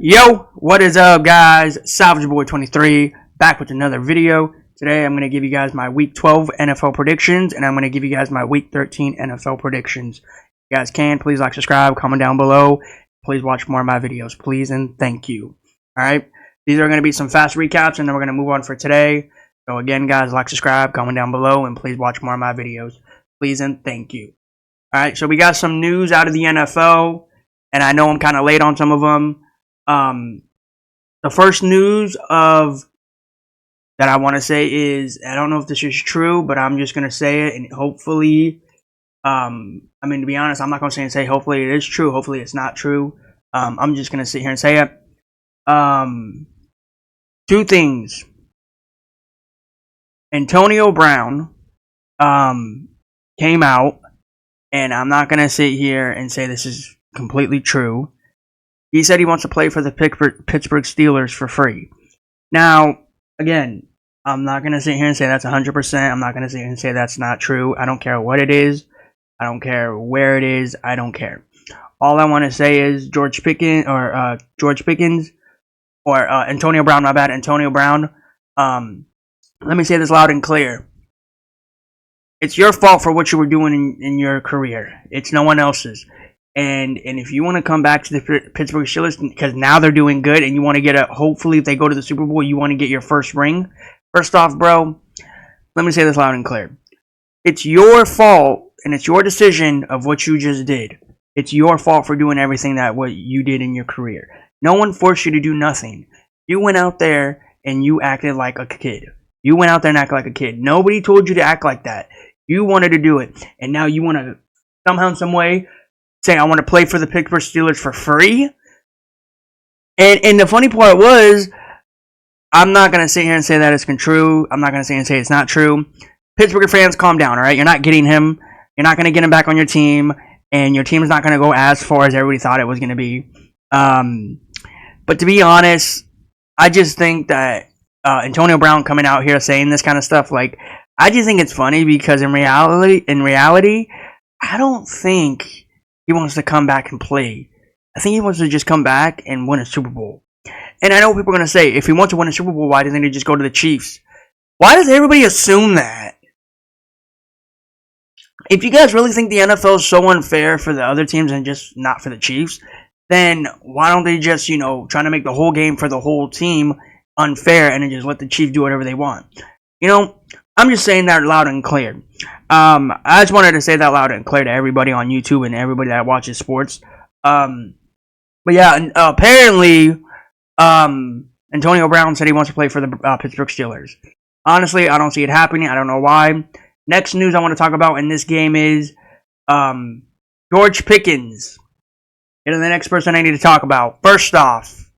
Yo, what is up, guys? Salvage Boy 23 back with another video. Today I'm going to give you guys my week 12 NFL predictions, and I'm going to give you guys my week 13 NFL predictions. If you guys can, please like, subscribe, comment down below. Please watch more of my videos, please, and thank you. Alright, these are going to be some fast recaps, and then we're going to move on for today. So again, guys, like, subscribe, comment down below, and please watch more of my videos, please, and thank you. Alright, so we got some news out of the NFL, and I know I'm kind of late on some of them. The first news that I want to say is, I don't know if this is true, but I'm just going to say it, and hopefully, I mean, to be honest, I'm not going to say hopefully it is true, hopefully it's not true. I'm just going to sit here and say it. Two things. Antonio Brown, came out, and I'm not going to sit here and say this is completely true. He said he wants to play for the Pittsburgh Steelers for free. Now, again, I'm not going to sit here and say that's 100%. I'm not going to sit here and say that's not true. I don't care what it is. I don't care where it is. I don't care. All I want to say is Antonio Brown, my bad, Antonio Brown. Let me say this loud and clear. It's your fault for what you were doing in your career. It's no one else's. And if you want to come back to the Pittsburgh Steelers, because now they're doing good, and you want to get hopefully if they go to the Super Bowl, you want to get your first ring. First off, bro, let me say this loud and clear. It's your fault, and it's your decision of what you just did. It's your fault for doing everything what you did in your career. No one forced you to do nothing. You went out there and you acted like a kid. You went out there and acted like a kid. Nobody told you to act like that. You wanted to do it, and now you want to somehow, some way, saying I want to play for the Pittsburgh Steelers for free. And the funny part was, I'm not going to sit here and say that it's true. I'm not going to sit here and say it's not true. Pittsburgh fans, calm down, all right? You're not getting him. You're not going to get him back on your team. And your team's not going to go as far as everybody thought it was going to be. But to be honest, I just think that Antonio Brown coming out here saying this kind of stuff, like, I just think it's funny because in reality, I don't think he wants to come back and play. I think he wants to just come back and win a Super Bowl. And I know people are going to say, if he wants to win a Super Bowl, why doesn't he just go to the Chiefs? Why does everybody assume that? If you guys really think the NFL is so unfair for the other teams and just not for the Chiefs, then why don't they just, trying to make the whole game for the whole team unfair and then just let the Chiefs do whatever they want? I'm just saying that loud and clear. I just wanted to say that loud and clear to everybody on YouTube and everybody that watches sports. But yeah, apparently, Antonio Brown said he wants to play for the Pittsburgh Steelers. Honestly, I don't see it happening. I don't know why. Next news I want to talk about in this game is George Pickens. You're the next person I need to talk about. First off,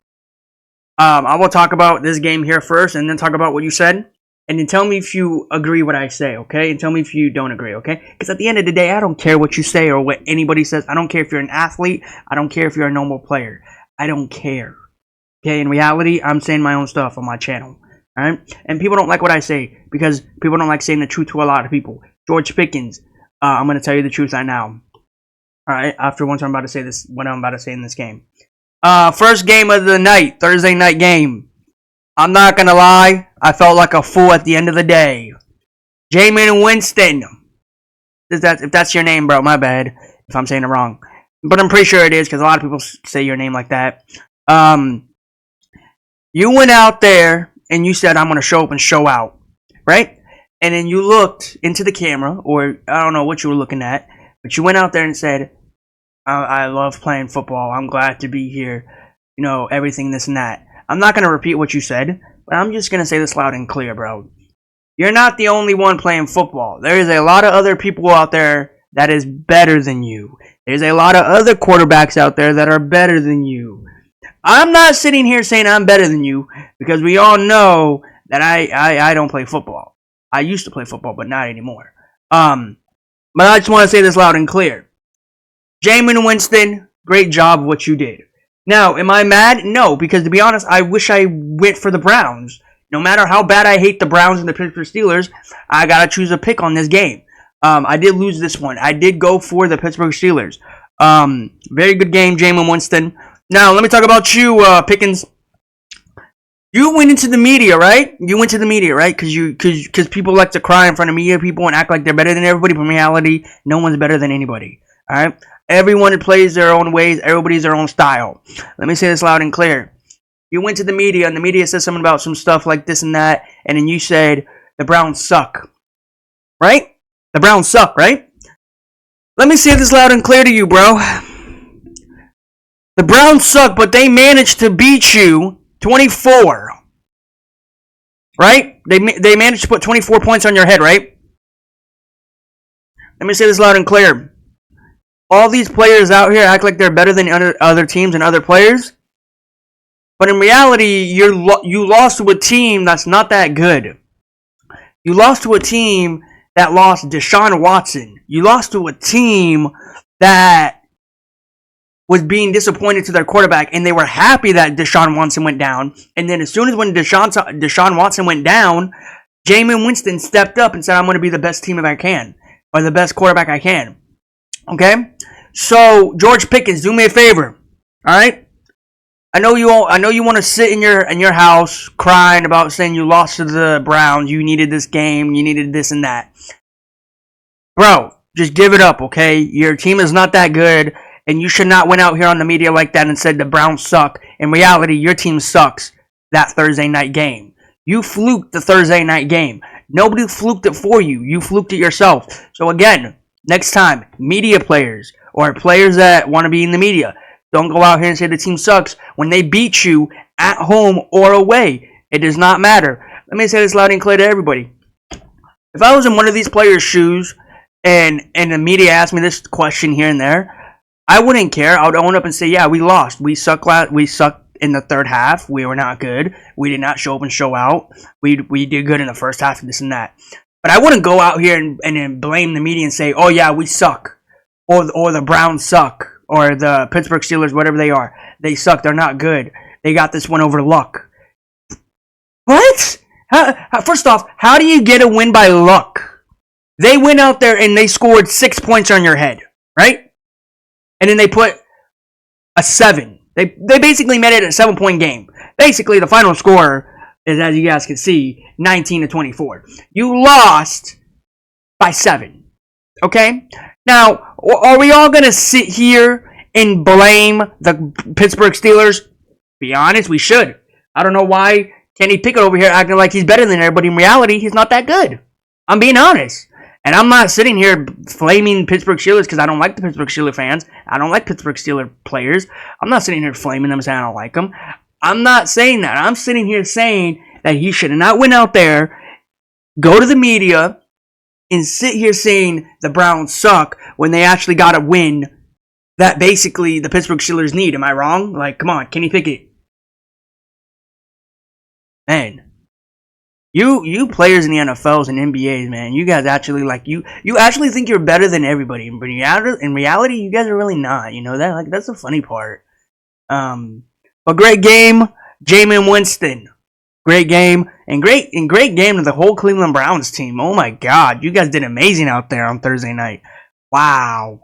I will talk about this game here first and then talk about what you said. And then tell me if you agree what I say, okay? And tell me if you don't agree, okay? Because at the end of the day, I don't care what you say or what anybody says. I don't care if you're an athlete. I don't care if you're a normal player. I don't care. Okay, in reality, I'm saying my own stuff on my channel. Alright? And people don't like what I say because people don't like saying the truth to a lot of people. George Pickens, I'm going to tell you the truth right now. Alright, after what I'm about to say in this game. First game of the night, Thursday night game. I'm not going to lie, I felt like a fool at the end of the day. Jameis Winston. If that's your name, bro, my bad if I'm saying it wrong. But I'm pretty sure it is because a lot of people say your name like that. You went out there and you said, I'm going to show up and show out. Right? And then you looked into the camera, or I don't know what you were looking at, but you went out there and said, I love playing football. I'm glad to be here. Everything, this and that. I'm not going to repeat what you said, but I'm just going to say this loud and clear, bro. You're not the only one playing football. There is a lot of other people out there that is better than you. There's a lot of other quarterbacks out there that are better than you. I'm not sitting here saying I'm better than you because we all know that I don't play football. I used to play football, but not anymore. But I just want to say this loud and clear. Jameis Winston, great job what you did. Now, am I mad? No, because to be honest, I wish I went for the Browns. No matter how bad I hate the Browns and the Pittsburgh Steelers, I got to choose a pick on this game. I did lose this one. I did go for the Pittsburgh Steelers. Very good game, Jameis Winston. Now, let me talk about you, Pickens. You went into the media, right? You went to the media, right? Because people like to cry in front of media people and act like they're better than everybody, but in reality, no one's better than anybody. All right? Everyone plays their own ways. Everybody's their own style. Let me say this loud and clear. You went to the media, and the media said something about some stuff like this and that, and then you said, the Browns suck. Right? The Browns suck, right? Let me say this loud and clear to you, bro. The Browns suck, but they managed to beat you 24. Right? They managed to put 24 points on your head, right? Let me say this loud and clear. All these players out here act like they're better than other teams and other players. But in reality, you lost to a team that's not that good. You lost to a team that lost Deshaun Watson. You lost to a team that was being disappointed to their quarterback, and they were happy that Deshaun Watson went down. And then as soon as when Deshaun Watson went down, Jameis Winston stepped up and said, I'm going to be the best team if I can, or the best quarterback I can. Okay? So, George Pickens, do me a favor. All right? I know you want to sit in your house crying about saying you lost to the Browns, you needed this game, you needed this and that. Bro, just give it up, okay? Your team is not that good, and you should not went out here on the media like that and said the Browns suck. In reality, your team sucks that Thursday night game. You fluked the Thursday night game. Nobody fluked it for you. You fluked it yourself. So again, next time, media players or players that want to be in the media, don't go out here and say the team sucks when they beat you at home or away. It does not matter. Let me say this loud and clear to everybody. If I was in one of these players' shoes and the media asked me this question here and there, I wouldn't care. I would own up and say, yeah, we lost. We sucked in the third half. We were not good. We did not show up and show out. We did good in the first half and this and that. But I wouldn't go out here and then blame the media and say, oh, yeah, we suck. Or the Browns suck. Or the Pittsburgh Steelers, whatever they are. They suck. They're not good. They got this one over luck. What? First off, how do you get a win by luck? They went out there and they scored 6 points on your head, right? And then they put a 7. They basically made it a 7-point game. Basically, the final score is, as you guys can see, 19-24. You lost by 7. Okay? Now, are we all going to sit here and blame the Pittsburgh Steelers? Be honest, we should. I don't know why Kenny Pickett over here acting like he's better than everybody. In reality, he's not that good. I'm being honest. And I'm not sitting here flaming Pittsburgh Steelers because I don't like the Pittsburgh Steelers fans. I don't like Pittsburgh Steelers players. I'm not sitting here flaming them saying I don't like them. I'm not saying that. I'm sitting here saying that he should not went out there, go to the media, and sit here saying the Browns suck when they actually got a win that basically the Pittsburgh Steelers need. Am I wrong? Like, come on, Kenny Pickett. Man. You players in the NFLs and NBAs, man, you guys actually you actually think you're better than everybody, but in reality, you guys are really not. You know that? Like, that's the funny part. But great game, Jameis Winston. Great game and great game to the whole Cleveland Browns team. Oh my God, you guys did amazing out there on Thursday night. Wow,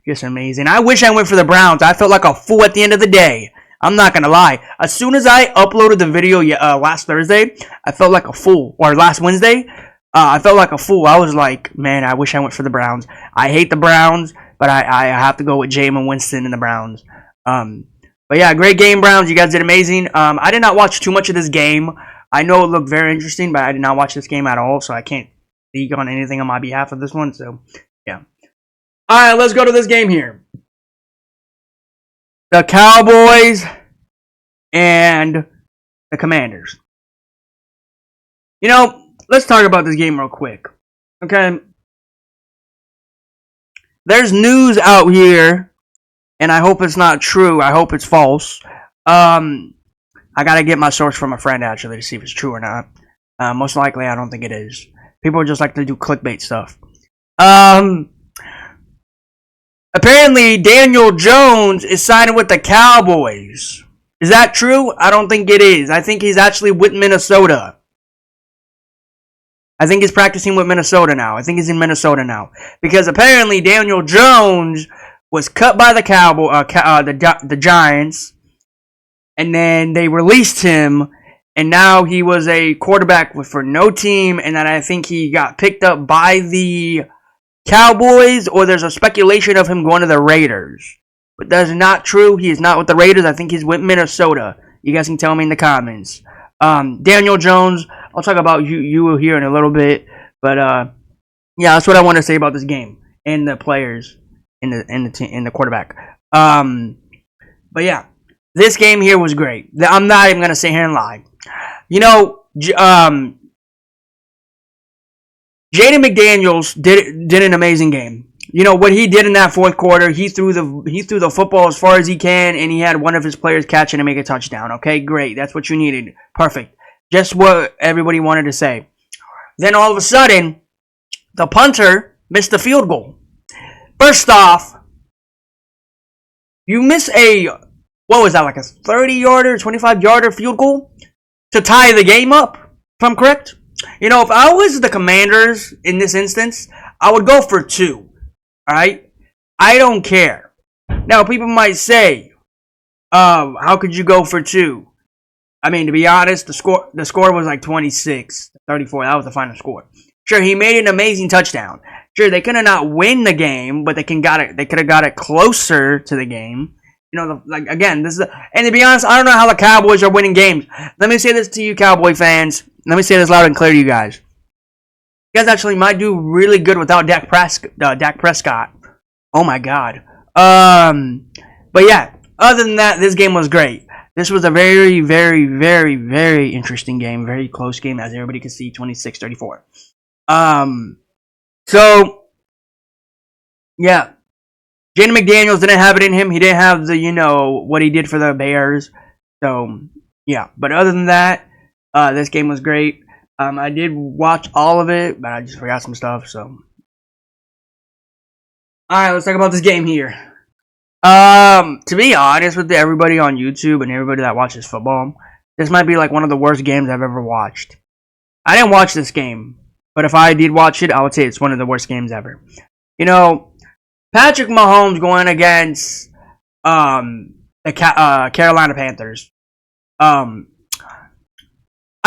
just amazing. I wish I went for the Browns. I felt like a fool at the end of the day. I'm not going to lie. As soon as I uploaded the video last Thursday, I felt like a fool. Or last Wednesday, I felt like a fool. I was like, man, I wish I went for the Browns. I hate the Browns, but I have to go with Jameis Winston and the Browns. But yeah, great game, Browns. You guys did amazing. I did not watch too much of this game. I know it looked very interesting, but I did not watch this game at all, so I can't speak on anything on my behalf of this one. So, yeah. All right, let's go to this game here. The Cowboys and the Commanders. You know, let's talk about this game real quick. Okay? There's news out here, and I hope it's not true. I hope it's false. I gotta get my source from a friend, actually, to see if it's true or not. Most likely, I don't think it is. People just like to do clickbait stuff. Apparently, Daniel Jones is signing with the Cowboys. Is that true? I don't think it is. I think he's actually with Minnesota. I think he's practicing with Minnesota now. I think he's in Minnesota now. Because apparently Daniel Jones was cut by the the Giants, and then they released him, and now he was a quarterback for no team, and then I think he got picked up by the Cowboys, or there's a speculation of him going to the Raiders. But that's not true. He is not with the Raiders. I think he's with Minnesota. You guys can tell me in the comments. Daniel Jones, I'll talk about you here in a little bit, but yeah, that's what I want to say about this game and the players in the quarterback. But yeah, this game here was great. I'm not even gonna sit here and lie. You know, Jaden McDaniels did an amazing game. You know what he did in that fourth quarter? He threw the football as far as he can, and he had one of his players catch it and make a touchdown. Okay, great. That's what you needed. Perfect. Just what everybody wanted to say. Then all of a sudden, the punter missed the field goal. First off, you miss what was that, like a 30-yarder, 25-yarder field goal to tie the game up, if I'm correct? You know, if I was the Commanders in this instance, I would go for 2. Alright? I don't care. Now, people might say, how could you go for 2? I mean, to be honest, the score was like 26-34. That was the final score. Sure, he made an amazing touchdown. Sure, they could have not win the game, but they could have got it closer to the game. You know, again, and to be honest, I don't know how the Cowboys are winning games. Let me say this to you, Cowboy fans. Let me say this loud and clear to you guys. You guys actually might do really good without Dak Prescott. Oh my God. But yeah, other than that, this game was great. This was a very, very, very, very interesting game. Very close game, as everybody can see, 26-34. So, yeah. Jaden McDaniels didn't have it in him. He didn't have what he did for the Bears. So, yeah. But other than that, this game was great. I did watch all of it, but I just forgot some stuff, so. Alright, let's talk about this game here. To be honest with everybody on YouTube and everybody that watches football, this might be like one of the worst games I've ever watched. I didn't watch this game, but if I did watch it, I would say it's one of the worst games ever. You know, Patrick Mahomes going against the Carolina Panthers.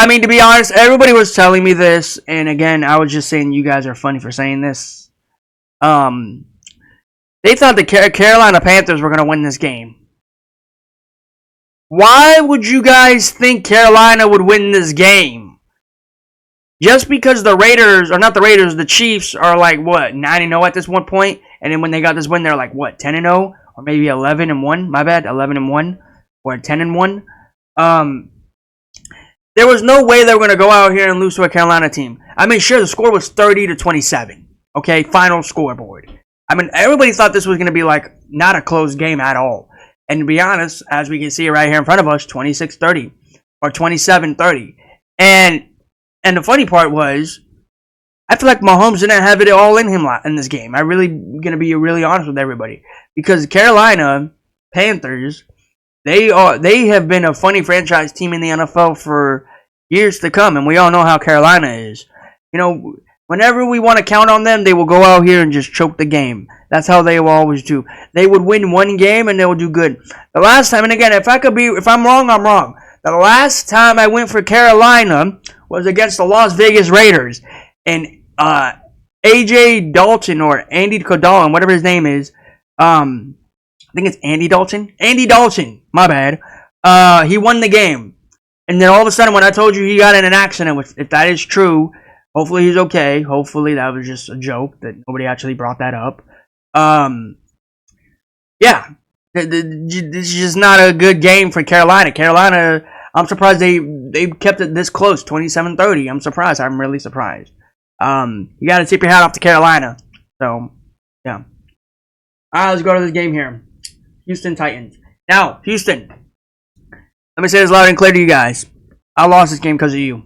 I mean, to be honest, everybody was telling me this, and again, I was just saying you guys are funny for saying this. They thought the Carolina Panthers were going to win this game. Why would you guys think Carolina would win this game? Just because the Raiders, or not the Raiders, the Chiefs are like, what, 9-0 at this one point? And then when they got this win, they're like, what, 10-0? Or maybe 11-1? My bad, 11-1? Or 10-1? There was no way they were going to go out here and lose to a Carolina team. I mean, sure, the score was 30-27. Okay, final scoreboard. I mean, everybody thought this was going to be like not a close game at all. And to be honest, as we can see right here in front of us, 26-30 or 27-30. And the funny part was, I feel like Mahomes didn't have it all in him in this game. I'm really going to be really honest with everybody, because Carolina Panthers, they have been a funny franchise team in the NFL for years to come, and we all know how Carolina is. You know, whenever we want to count on them, they will go out here and just choke the game. That's how they will always do. They would win one game and they will do good. The last time, and again, if I'm wrong, I'm wrong. The last time I went for Carolina was against the Las Vegas Raiders, and AJ Dalton or Andy Dalton, whatever his name is, I think it's Andy Dalton. Andy Dalton, my bad. He won the game, and then all of a sudden, when I told you he got in an accident, which, if that is true, hopefully he's okay. Hopefully that was just a joke that nobody actually brought that up. Yeah, this is just not a good game for Carolina. Carolina, I'm surprised they kept it this close, 27-30. I'm surprised. I'm really surprised. You got to tip your hat off to Carolina. So, yeah. All right, let's go to this game here. Houston Titans. Now, Houston, let me say this loud and clear to you guys. I lost this game because of you.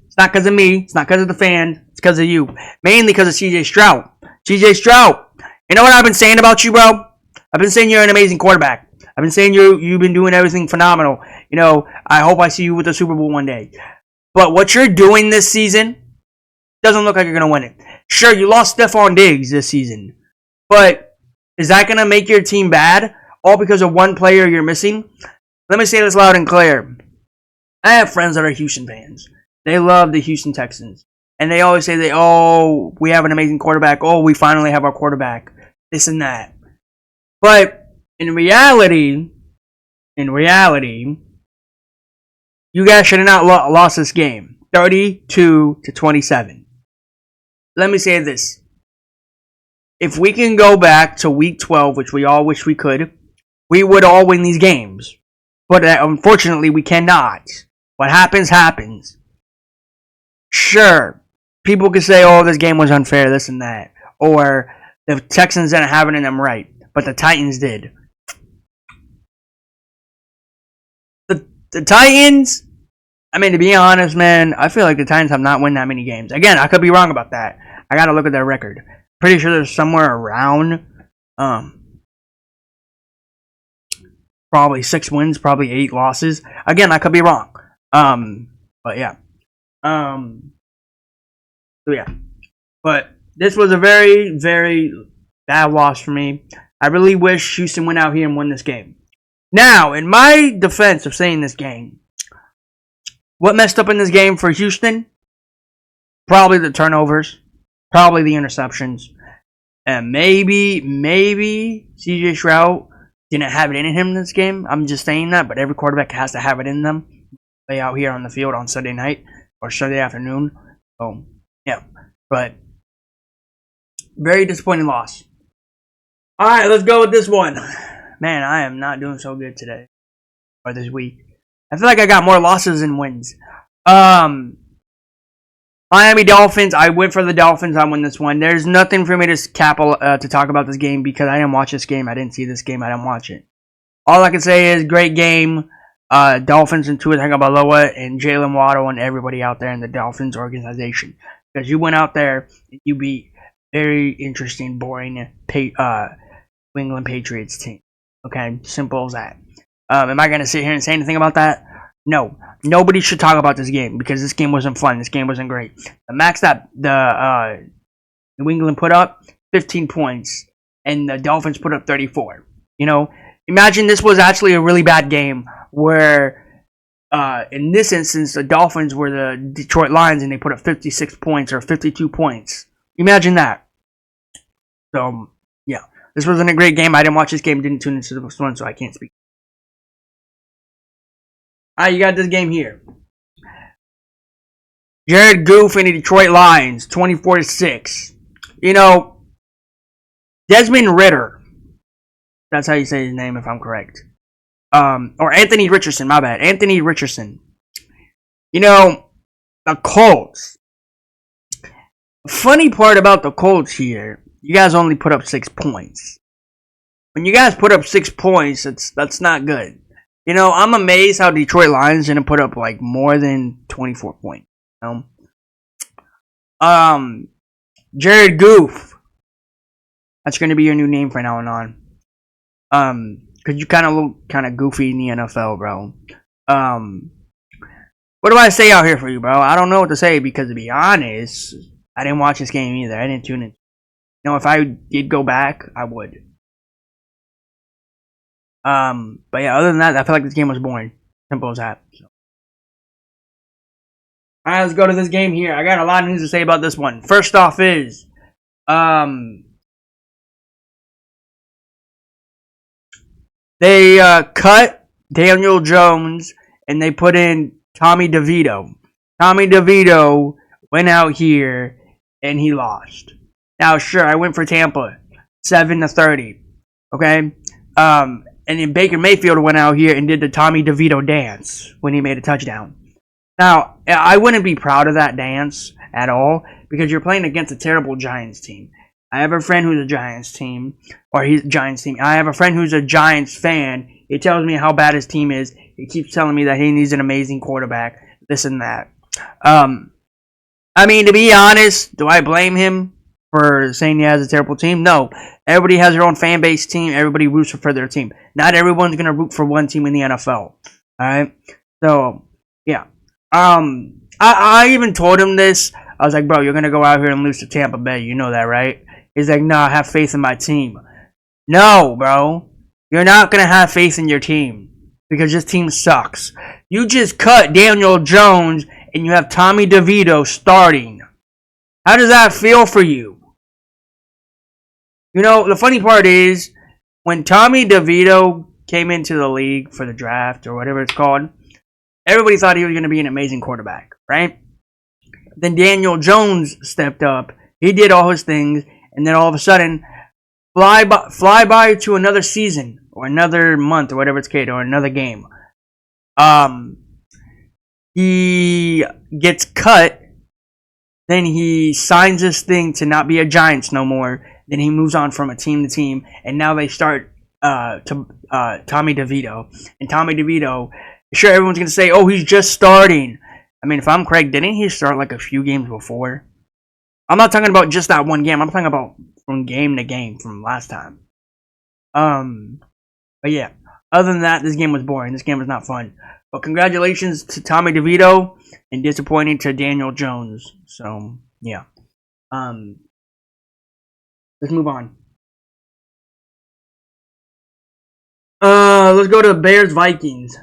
It's not because of me. It's not because of the fans. It's because of you. Mainly because of CJ Stroud. CJ Stroud. You know what I've been saying about you, bro? I've been saying you're an amazing quarterback. I've been saying you've been doing everything phenomenal. You know, I hope I see you with the Super Bowl one day. But what you're doing this season doesn't look like you're going to win it. Sure, you lost Stephon Diggs this season. But Is that going to make your team bad? All because of one player you're missing? Let me say this loud and clear. I have friends that are Houston fans. They love the Houston Texans. And they always say, we have an amazing quarterback. Oh, we finally have our quarterback. This and that. But in reality, you guys should have not lost this game. 32-27. Let me say this. If we can go back to week 12, which we all wish we could, we would all win these games. But unfortunately, we cannot. What happens, happens. Sure, people could say, oh, this game was unfair, this and that. Or the Texans didn't have it in them right. But the Titans did. The Titans, I mean, to be honest, man, I feel like the Titans have not won that many games. Again, I could be wrong about that. I got to look at their record. Pretty sure they're somewhere around probably 6 wins, probably 8 losses. Again, I could be wrong. But yeah. So yeah. But this was a very, very bad loss for me. I really wish Houston went out here and won this game. Now, in my defense of saying this game, what messed up in this game for Houston? Probably the turnovers. Probably the interceptions. And maybe CJ Stroud didn't have it in him in this game. I'm just saying that, but every quarterback has to have it in them. Play out here on the field on Sunday night or Sunday afternoon. So, yeah. But, very disappointing loss. Alright, let's go with this one. Man, I am not doing so good today. Or this week. I feel like I got more losses than wins. Miami Dolphins. I went for the Dolphins. I won this one. There's nothing for me to talk about this game because I didn't watch this game. I didn't see this game. I didn't watch it. All I can say is great game. Dolphins and Tua Tagovailoa and Jalen Waddle and everybody out there in the Dolphins organization. Because you went out there and you beat very interesting, boring New England Patriots team. Okay, simple as that. Am I going to sit here and say anything about that? No. Nobody should talk about this game because this game wasn't fun. This game wasn't great. The max that the New England put up, 15 points, and the Dolphins put up 34. You know, imagine this was actually a really bad game where, in this instance, the Dolphins were the Detroit Lions and they put up 56 points or 52 points. Imagine that. So, yeah. This wasn't a great game. I didn't watch this game, didn't tune into this one, so I can't speak. Alright, you got this game here. Jared Goff and the Detroit Lions, 24-6. You know, Desmond Ridder. That's how you say his name, if I'm correct. Or Anthony Richardson, my bad. Anthony Richardson. You know, the Colts. Funny part about the Colts here, you guys only put up 6 points. When you guys put up 6 points, that's not good. You know, I'm amazed how Detroit Lions didn't put up like more than 24 points. You know? Jared Goff. That's going to be your new name from now on. Because you kind of look kind of goofy in the NFL, bro. What do I say out here for you, bro? I don't know what to say because, to be honest, I didn't watch this game either. I didn't tune in. You know, if I did go back, I would. But yeah, other than that, I feel like this game was boring. Simple as that. So. Alright, let's go to this game here. I got a lot of news to say about this one. First off is, they cut Daniel Jones and they put in Tommy DeVito. Tommy DeVito went out here and he lost. Now, sure, I went for Tampa, 7-30. Okay, and then Baker Mayfield went out here and did the Tommy DeVito dance when he made a touchdown. Now, I wouldn't be proud of that dance at all because you're playing against a terrible Giants team. I have a friend who's a Giants team, or he's a Giants team. I have a friend who's a Giants fan. He tells me how bad his team is. He keeps telling me that he needs an amazing quarterback, this and that. I mean, to be honest, do I blame him for saying he has a terrible team? No. Everybody has their own fan base team. Everybody roots for their team. Not everyone's going to root for one team in the NFL. Alright? So, yeah. I even told him this. I was like, bro, you're going to go out here and lose to Tampa Bay. You know that, right? He's like, nah, have faith in my team. No, bro. You're not going to have faith in your team because this team sucks. You just cut Daniel Jones and you have Tommy DeVito starting. How does that feel for you? You know, the funny part is when Tommy DeVito came into the league for the draft or whatever it's called, everybody thought he was going to be an amazing quarterback, right? Then Daniel Jones stepped up. He did all his things, and then all of a sudden, fly by to another season or another month or whatever it's called, or another game. He gets cut. Then he signs this thing to not be a Giants no more. Then he moves on from a team to team, and now they start Tommy DeVito. And Tommy DeVito, sure, everyone's gonna say, "Oh, he's just starting." I mean, if I'm correct, didn't he start like a few games before? I'm not talking about just that one game. I'm talking about from game to game from last time. But yeah, other than that, this game was boring. This game was not fun. But congratulations to Tommy DeVito and disappointing to Daniel Jones. So yeah, let's move on. Let's go to Bears Vikings.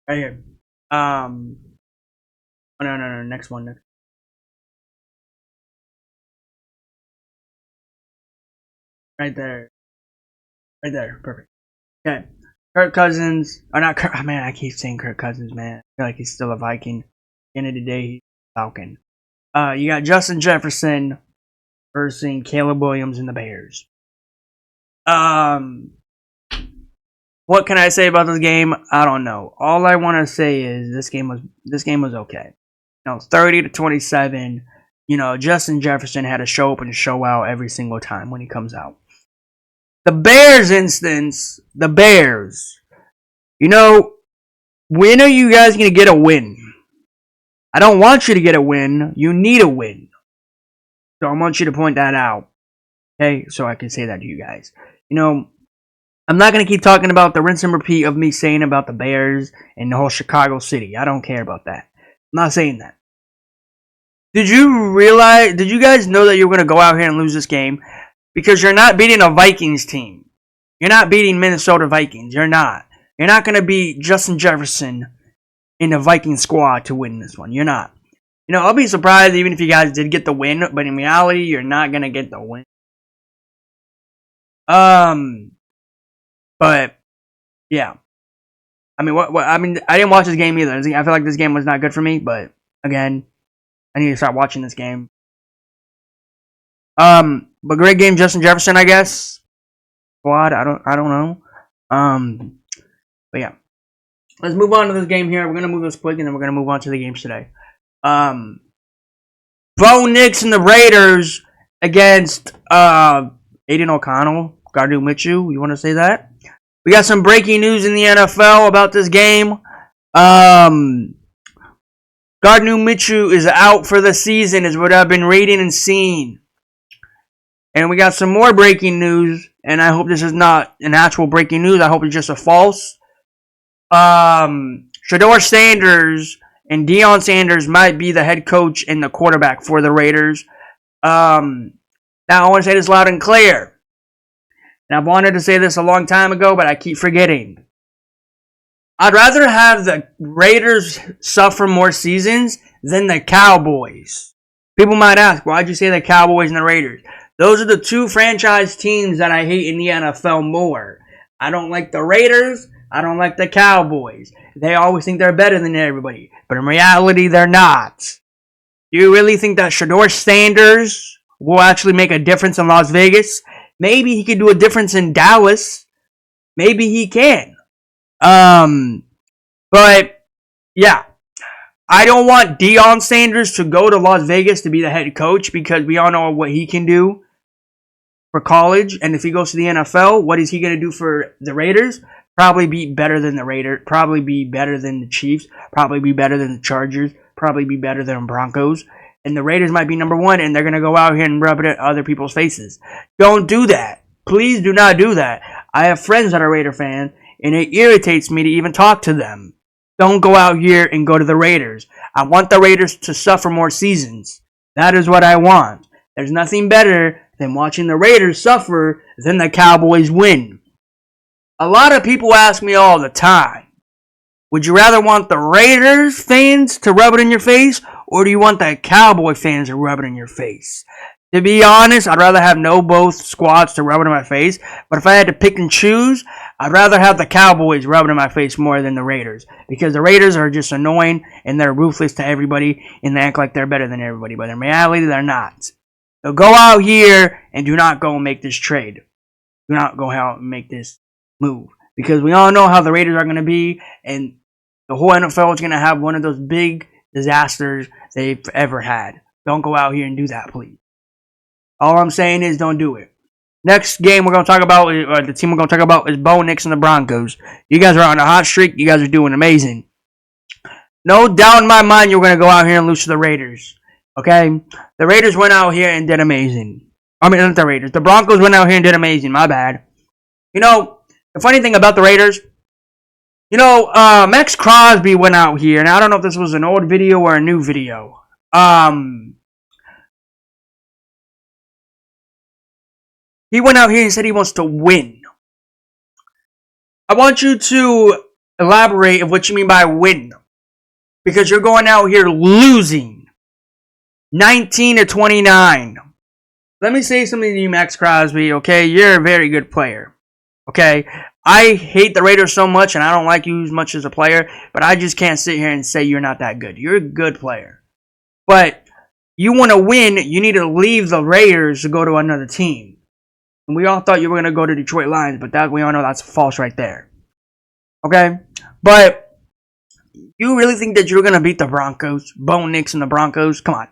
Right here. Oh, no. Next one. Right there. Right there. Perfect. Okay. Kirk Cousins. Or not Kirk. Oh, man, I keep saying Kirk Cousins, man. I feel like he's still a Viking. At the end of the day, he's a Falcon. You got Justin Jefferson versus Caleb Williams and the Bears. What can I say about this game? I don't know. All I want to say is this game was okay. 30-27. Justin Jefferson had to show up and show out every single time when he comes out. The Bears instance, the Bears. When are you guys going to get a win? I don't want you to get a win. You need a win. So I want you to point that out. Okay? So I can say that to you guys. I'm not going to keep talking about the rinse and repeat of me saying about the Bears and the whole Chicago City. I don't care about that. I'm not saying that. Did you guys know that you're going to go out here and lose this game? Because you're not beating a Vikings team. You're not beating Minnesota Vikings. You're not. You're not going to beat Justin Jefferson in the Viking squad to win this one. You're not. I'll be surprised even if you guys did get the win. But in reality, you're not going to get the win. But yeah, I mean, I didn't watch this game either. I feel like this game was not good for me. But again, I need to start watching this game. But great game, Justin Jefferson, I guess. Squad, I don't know. But yeah, let's move on to this game here. We're gonna move this quick, and then we're gonna move on to the games today. Bo Nix and the Raiders against Aiden O'Connell, Gardner Minshew. You want to say that? We got some breaking news in the NFL about this game. Gardner Minshew is out for the season, is what I've been reading and seeing. And we got some more breaking news, and I hope this is not an actual breaking news. I hope it's just a false. Shedeur Sanders and Deion Sanders might be the head coach and the quarterback for the Raiders. Now, I want to say this loud and clear. And I've wanted to say this a long time ago, but I keep forgetting. I'd rather have the Raiders suffer more seasons than the Cowboys. People might ask, why'd you say the Cowboys and the Raiders? Those are the two franchise teams that I hate in the NFL more. I don't like the Raiders. I don't like the Cowboys. They always think they're better than everybody. But in reality, they're not. You really think that Shedeur Sanders will actually make a difference in Las Vegas? Maybe he could do a difference in Dallas. Maybe he can. But, yeah. I don't want Deion Sanders to go to Las Vegas to be the head coach because we all know what he can do for college. And if he goes to the NFL, what is he going to do for the Raiders? Probably be better than the Raiders. Probably be better than the Chiefs. Probably be better than the Chargers. Probably be better than the Broncos. And the Raiders might be number one, and they're going to go out here and rub it in other people's faces. Don't do that. Please do not do that. I have friends that are Raider fans, and it irritates me to even talk to them. Don't go out here and go to the Raiders. I want the Raiders to suffer more seasons. That is what I want. There's nothing better than watching the Raiders suffer than the Cowboys win. A lot of people ask me all the time, would you rather want the Raiders fans to rub it in your face, or do you want the Cowboy fans to rub it in your face? To be honest, I'd rather have both squads to rub it in my face, but if I had to pick and choose, I'd rather have the Cowboys rub it in my face more than the Raiders, because the Raiders are just annoying and they're ruthless to everybody and they act like they're better than everybody, but in reality, they're not. So go out here and do not go and make this trade. Do not go out and make this move, because we all know how the Raiders are going to be, and the whole NFL is going to have one of those big disasters they've ever had. Don't go out here and do that, please. All I'm saying is don't do it. Next game we're going to talk about, or the team we're going to talk about, is Bo Nix and the Broncos. You guys are on a hot streak. You guys are doing amazing. No doubt in my mind you're going to go out here and lose to the Raiders. Okay? The Raiders went out here and did amazing. I mean, not the Raiders. The Broncos went out here and did amazing. My bad. You know, the funny thing about the Raiders, Max Crosby went out here, and I don't know if this was an old video or a new video. He went out here and said he wants to win. I want you to elaborate of what you mean by win. Because you're going out here losing 19-29. Let me say something to you, Max Crosby, okay? You're a very good player, okay? I hate the Raiders so much, and I don't like you as much as a player, but I just can't sit here and say you're not that good. You're a good player. But you want to win, you need to leave the Raiders to go to another team. And we all thought you were going to go to Detroit Lions, but that we all know that's false right there. Okay? But you really think that you're going to beat the Broncos? Bo Nix and the Broncos? Come on.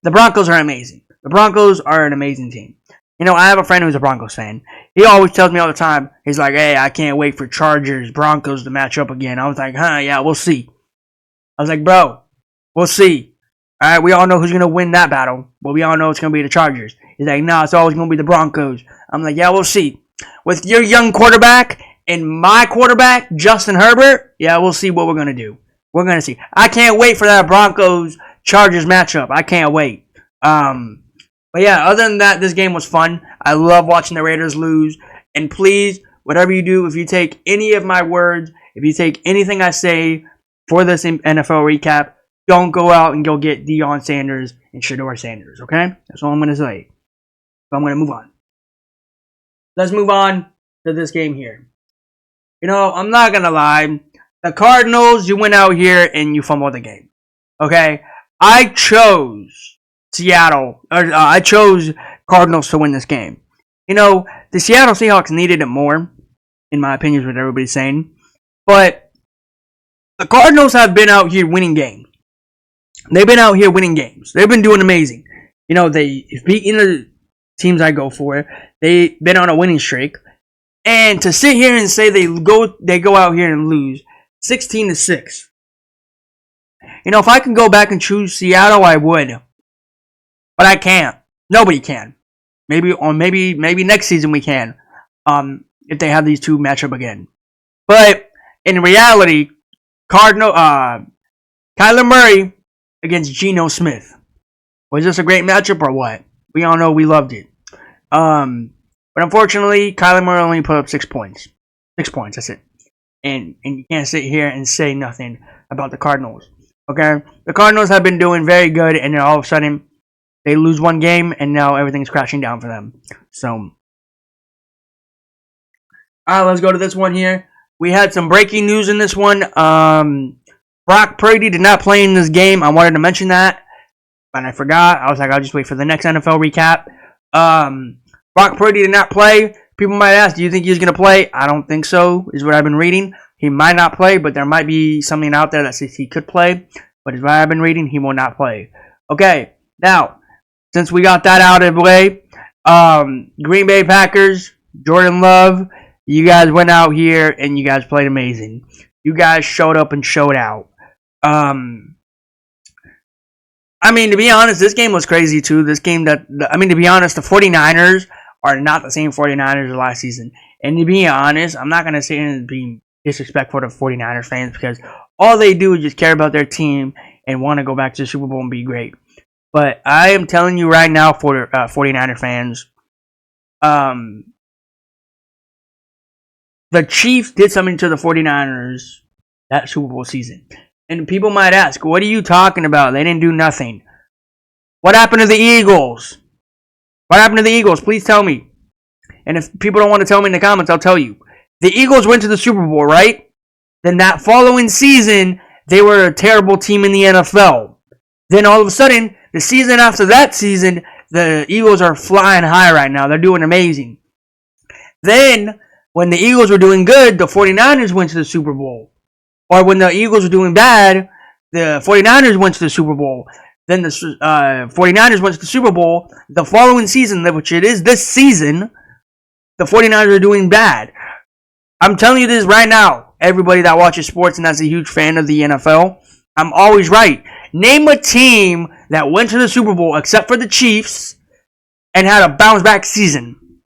The Broncos are amazing. The Broncos are an amazing team. I have a friend who's a Broncos fan. He always tells me all the time, he's like, hey, I can't wait for Chargers, Broncos to match up again. I was like, yeah, we'll see. I was like, bro, we'll see. All right, we all know who's going to win that battle, but we all know it's going to be the Chargers. He's like, no, it's always going to be the Broncos. I'm like, yeah, we'll see. With your young quarterback and my quarterback, Justin Herbert, yeah, we'll see what we're going to do. We're going to see. I can't wait for that Broncos-Chargers matchup. I can't wait. But yeah, other than that, this game was fun. I love watching the Raiders lose. And please, whatever you do, if you take any of my words, if you take anything I say for this NFL recap, don't go out and go get Deion Sanders and Shedeur Sanders, okay? That's all I'm going to say. So I'm going to move on. Let's move on to this game here. I'm not going to lie. The Cardinals, you went out here and you fumbled the game, okay? I chose I chose Cardinals to win this game. The Seattle Seahawks needed it more, in my opinion, is what everybody's saying. But the Cardinals have been out here winning games. They've been out here winning games. They've been doing amazing. They've beaten the teams I go for. They've been on a winning streak. And to sit here and say they go out here and lose 16-6. If I could go back and choose Seattle, I would. But I can't. Nobody can. Maybe next season we can. If they have these two match up again. But in reality, Kyler Murray against Geno Smith. Was this a great matchup or what? We all know we loved it. But unfortunately, Kyler Murray only put up 6 points. 6 points, that's it. And you can't sit here and say nothing about the Cardinals. Okay? The Cardinals have been doing very good, and then all of a sudden, they lose one game, and now everything's crashing down for them. So, alright, let's go to this one here. We had some breaking news in this one. Brock Purdy did not play in this game. I wanted to mention that, but I forgot. I was like, I'll just wait for the next NFL recap. Brock Purdy did not play. People might ask, do you think he's going to play? I don't think so, is what I've been reading. He might not play, but there might be something out there that says he could play. But as what I've been reading, he will not play. Okay, now, since we got that out of the way, Green Bay Packers, Jordan Love, you guys went out here and you guys played amazing. You guys showed up and showed out. To be honest, this game was crazy too. This game to be honest, the 49ers are not the same 49ers as last season. And to be honest, I'm not going to say it being disrespectful to 49ers fans because all they do is just care about their team and want to go back to the Super Bowl and be great. But I am telling you right now, for 49er fans, the Chiefs did something to the 49ers that Super Bowl season. And people might ask, what are you talking about? They didn't do nothing. What happened to the Eagles? What happened to the Eagles? Please tell me. And if people don't want to tell me in the comments, I'll tell you. The Eagles went to the Super Bowl, right? Then that following season, they were a terrible team in the NFL. Then all of a sudden, the season after that season, the Eagles are flying high right now. They're doing amazing. Then, when the Eagles were doing good, the 49ers went to the Super Bowl. Or when the Eagles were doing bad, the 49ers went to the Super Bowl. Then the 49ers went to the Super Bowl. The following season, which it is this season, the 49ers are doing bad. I'm telling you this right now. Everybody that watches sports and that's a huge fan of the NFL, I'm always right. Name a team that went to the Super Bowl except for the Chiefs and had a bounce back season.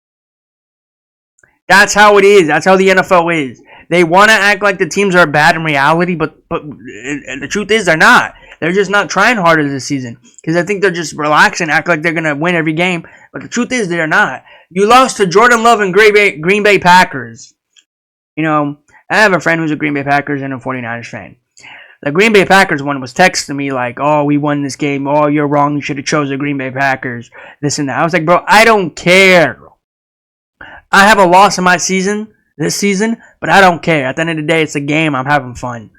That's how it is. That's how the NFL is. They want to act like the teams are bad in reality, but the truth is they're not. They're just not trying harder this season because I think they're just relaxing, act like they're going to win every game. But the truth is they're not. You lost to Jordan Love and Green Bay Packers. You know, I have a friend who's a Green Bay Packers and a 49ers fan. The Green Bay Packers one was texting me like, oh, we won this game. Oh, you're wrong. You should have chose the Green Bay Packers. This and that. I was like, bro, I don't care. I have a loss in my season, this season, but I don't care. At the end of the day, it's a game. I'm having fun.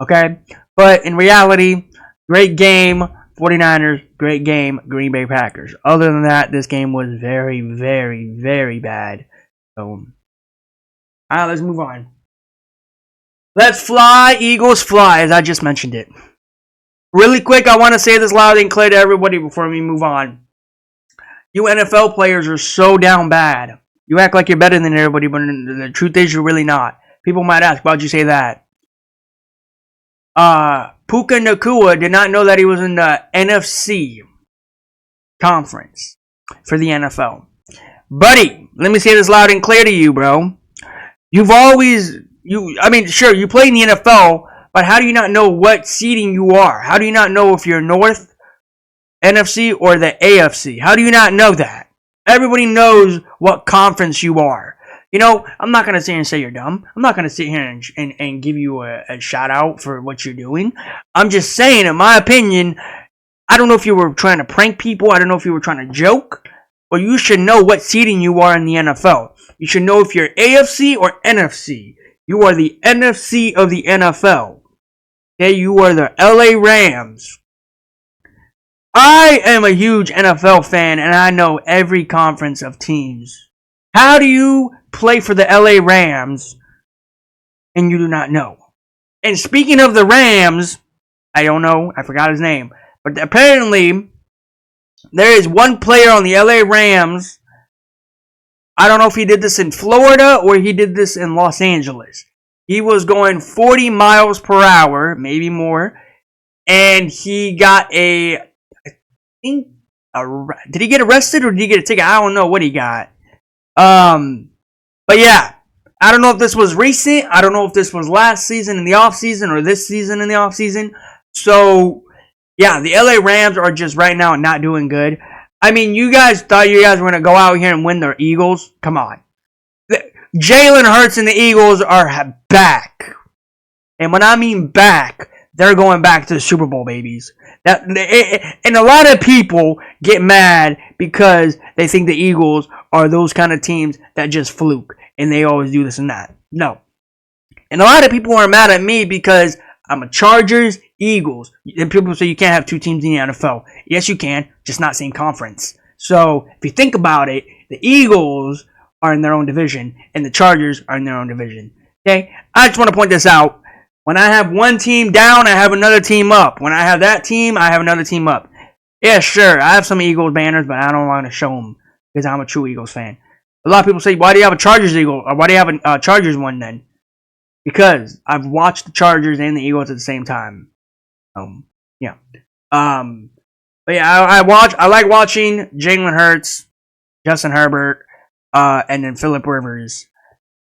Okay? But in reality, great game, 49ers. Great game, Green Bay Packers. Other than that, this game was very, very, very bad. So, alright, let's move on. Let's fly, Eagles fly, as I just mentioned it. Really quick, I want to say this loud and clear to everybody before we move on. You NFL players are so down bad. You act like you're better than everybody, but the truth is you're really not. People might ask, why'd you say that? Puka Nacua did not know that he was in the NFC conference for the NFL. Buddy, let me say this loud and clear to you, bro. You've always... sure, you play in the NFL, but how do you not know what seeding you are? How do you not know if you're North, NFC, or the AFC? How do you not know that? Everybody knows what conference you are. You know, I'm not going to sit here and say you're dumb. I'm not going to sit here and give you a shout out for what you're doing. I'm just saying, in my opinion, I don't know if you were trying to prank people. I don't know if you were trying to joke. But you should know what seeding you are in the NFL. You should know if you're AFC or NFC. You are the NFC of the NFL. Okay, you are the LA Rams. I am a huge NFL fan and I know every conference of teams. How do you play for the LA Rams and you do not know? And speaking of the Rams, I don't know, I forgot his name, but apparently there is one player on the LA Rams. I don't know if he did this in Florida or he did this in Los Angeles. He was going 40 miles per hour, maybe more, and he got did he get arrested or did he get a ticket? I don't know what he got. But yeah, I don't know if this was recent. I don't know if this was last season in the off season or this season in the off season. So yeah, the LA Rams are just right now not doing good. I mean, you guys thought you guys were gonna go out here and win the Eagles? Come on. Jalen Hurts and the Eagles are back. And when I mean back, they're going back to the Super Bowl, babies. And a lot of people get mad because they think the Eagles are those kind of teams that just fluke. And they always do this and that. No. And a lot of people are mad at me because I'm a Chargers, Eagles. And people say you can't have two teams in the NFL. Yes, you can. Just not same conference. So, if you think about it, the Eagles are in their own division, and the Chargers are in their own division. Okay? I just want to point this out. When I have one team down, I have another team up. When I have that team, I have another team up. Yeah, sure, I have some Eagles banners, but I don't want to show them because I'm a true Eagles fan. A lot of people say, why do you have a Chargers Eagle? Or why do you have a Chargers one then? Because I've watched the Chargers and the Eagles at the same time. Yeah. But yeah, I like watching Jalen Hurts, Justin Herbert, and then Phillip Rivers.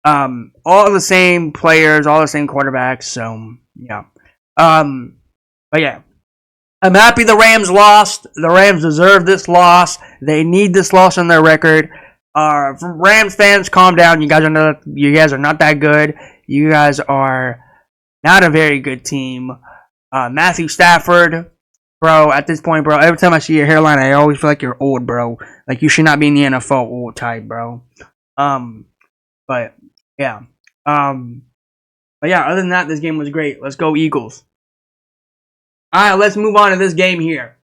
All the same players, all the same quarterbacks. So yeah. But yeah, I'm happy the Rams lost. The Rams deserve this loss. They need this loss on their record. Rams fans, calm down. You guys are not that good. You guys are not a very good team. Matthew Stafford, bro. At this point, bro, every time I see your hairline, I always feel like you're old, bro. Like you should not be in the NFL old type, bro. But yeah. But yeah. Other than that, this game was great. Let's go Eagles. All right, let's move on to this game here.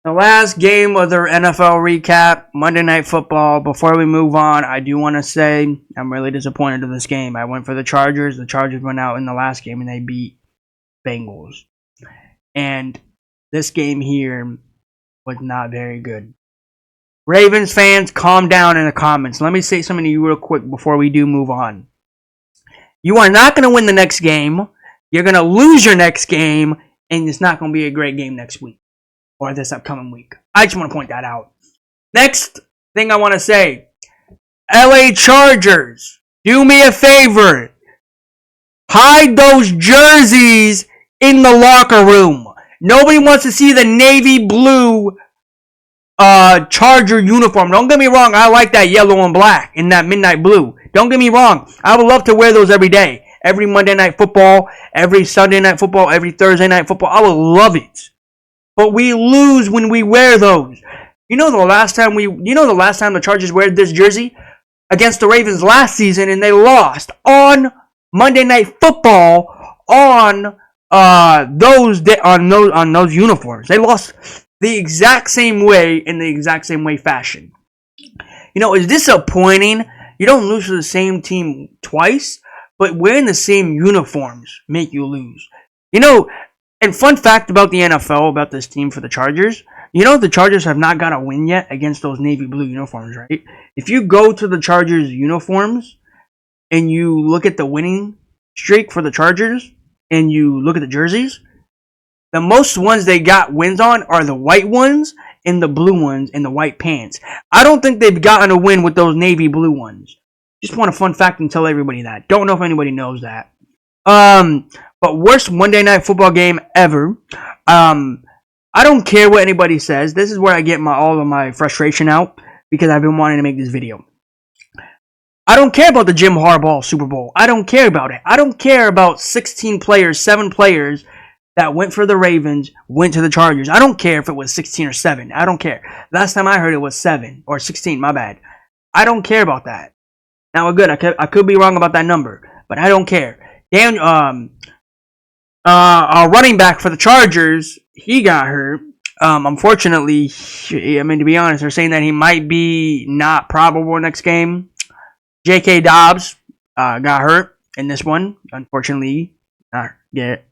The last game of the NFL recap, Monday Night Football. Before we move on, I do want to say I'm really disappointed in this game. I went for the Chargers. The Chargers went out in the last game and they beat Bengals. And this game here was not very good. Ravens fans, calm down in the comments. Let me say something to you real quick before we do move on. You are not going to win the next game. You're going to lose your next game, and it's not going to be a great game next week or this upcoming week. I just want to point that out. Next thing I want to say, LA Chargers, do me a favor. Hide those jerseys in the locker room. Nobody wants to see the navy blue Charger uniform. Don't get me wrong, I like that yellow and black and that midnight blue. Don't get me wrong, I would love to wear those every day. Every Monday Night Football, every Sunday Night Football, every Thursday Night Football. I would love it. But we lose when we wear those. You know the last time the Chargers wear this jersey? Against the Ravens last season, and they lost on Monday Night Football on those uniforms. They lost the exact same way in the exact same way fashion. You know, it's disappointing. You don't lose to the same team twice. But wearing the same uniforms make you lose. You know, and fun fact about the NFL, about this team for the Chargers, you know the Chargers have not got a win yet against those navy blue uniforms, right? If you go to the Chargers uniforms and you look at the winning streak for the Chargers and you look at the jerseys, the most ones they got wins on are the white ones and the blue ones and the white pants. I don't think they've gotten a win with those navy blue ones. Just want a fun fact and tell everybody that. Don't know if anybody knows that. But worst Monday Night Football game ever. I don't care what anybody says. This is where I get all of my frustration out because I've been wanting to make this video. I don't care about the Jim Harbaugh Super Bowl. I don't care about it. I don't care about 16 players, 7 players that went for the Ravens, went to the Chargers. I don't care if it was 16 or 7. I don't care. Last time I heard it was 7 or 16, my bad. I don't care about that. Now, good, I could be wrong about that number, but I don't care. Our running back for the Chargers, he got hurt. Unfortunately, to be honest, they're saying that he might be not probable next game. J.K. Dobbs got hurt in this one. Unfortunately, not get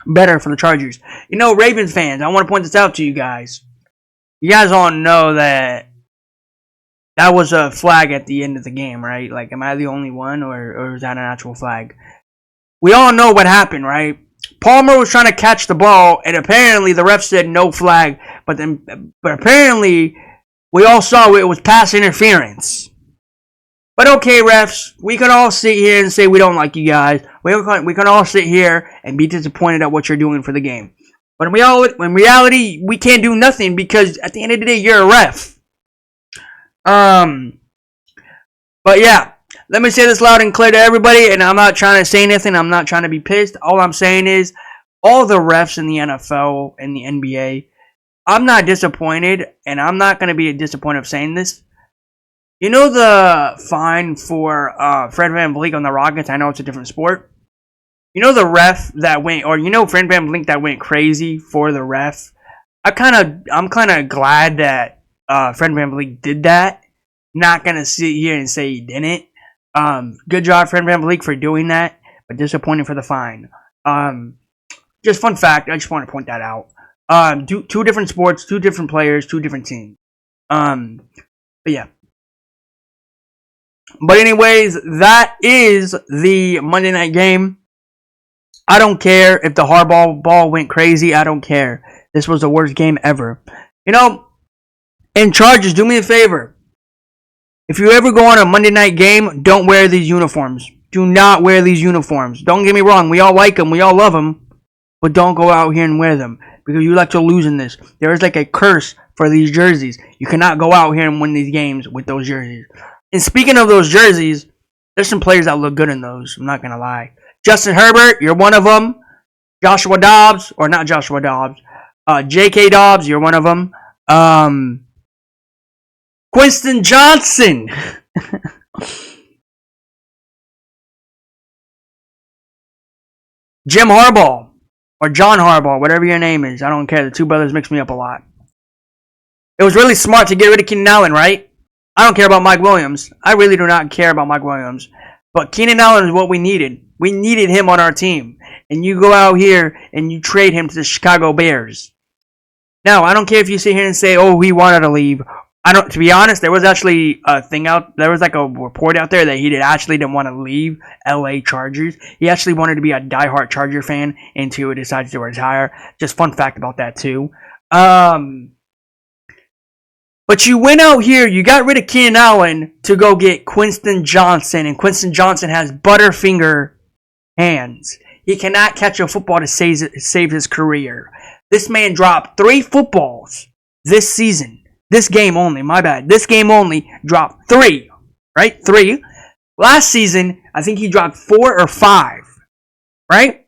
better for the Chargers. You know, Ravens fans, I want to point this out to you guys. You guys all know that was a flag at the end of the game, right? Like, am I the only one, or is that an actual flag? We all know what happened, right? Palmer was trying to catch the ball, and apparently the ref said no flag. But apparently we all saw it was pass interference. But okay, refs, we can all sit here and say we don't like you guys. We can all sit here and be disappointed at what you're doing for the game. But in reality, we can't do nothing because at the end of the day, you're a ref. But yeah, let me say this loud and clear to everybody, and I'm not trying to say anything, I'm not trying to be pissed. All I'm saying is, all the refs in the NFL and the NBA, I'm not disappointed, and I'm not going to be disappointed of saying this. You know the fine for Fred VanVleet on the Rockets? I know it's a different sport. You know the ref that went, or you know Fred VanVleet that went crazy for the ref? I'm kind of glad that Fred VanVleet did that. Not gonna sit here and say he didn't. Good job, Fred VanVleet, for doing that, but disappointing for the fine. Just fun fact. I just want to point that out. Two different sports, 2 different players, 2 different teams. But yeah. But anyways, that is the Monday night game. I don't care if the Harbaugh ball went crazy. I don't care. This was the worst game ever. You know, and Chargers, do me a favor. If you ever go on a Monday night game, don't wear these uniforms. Do not wear these uniforms. Don't get me wrong. We all like them. We all love them. But don't go out here and wear them because you like to lose in this. There is like a curse for these jerseys. You cannot go out here and win these games with those jerseys. And speaking of those jerseys, there's some players that look good in those. I'm not going to lie. Justin Herbert, you're one of them. Joshua Dobbs, or not Joshua Dobbs. J.K. Dobbs, you're one of them. Quinton Johnson. Jim Harbaugh. Or John Harbaugh, whatever your name is. I don't care. The two brothers mix me up a lot. It was really smart to get rid of Keenan Allen, right? I don't care about Mike Williams. I really do not care about Mike Williams. But Keenan Allen is what we needed. We needed him on our team. And you go out here and you trade him to the Chicago Bears. Now, I don't care if you sit here and say, oh, he wanted to leave. To be honest, there was actually a thing there was like a report out there that he didn't want to leave LA Chargers. He actually wanted to be a diehard Charger fan until he decided to retire. Just fun fact about that too. But you went out here, you got rid of Keenan Allen to go get Quinton Johnson, and Quinton Johnson has butterfinger hands. He cannot catch a football to save his career. This man dropped 3 footballs this season. This game only, my bad. This game only dropped 3, right? 3. Last season, I think he dropped 4 or 5, right?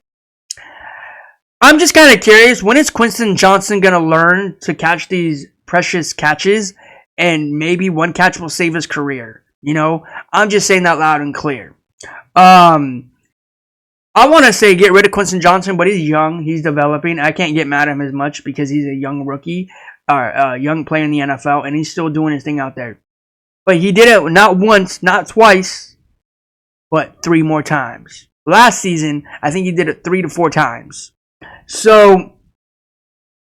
I'm just kind of curious, when is Quinton Johnson going to learn to catch these precious catches, and maybe one catch will save his career? You know, I'm just saying that loud and clear. I want to say get rid of Quinton Johnson, but he's young. He's developing. I can't get mad at him as much because he's a young rookie. Young player in the NFL, and he's still doing his thing out there. But he did it not once, not twice, but 3 more times. Last season, I think he did it 3 to 4 times. So,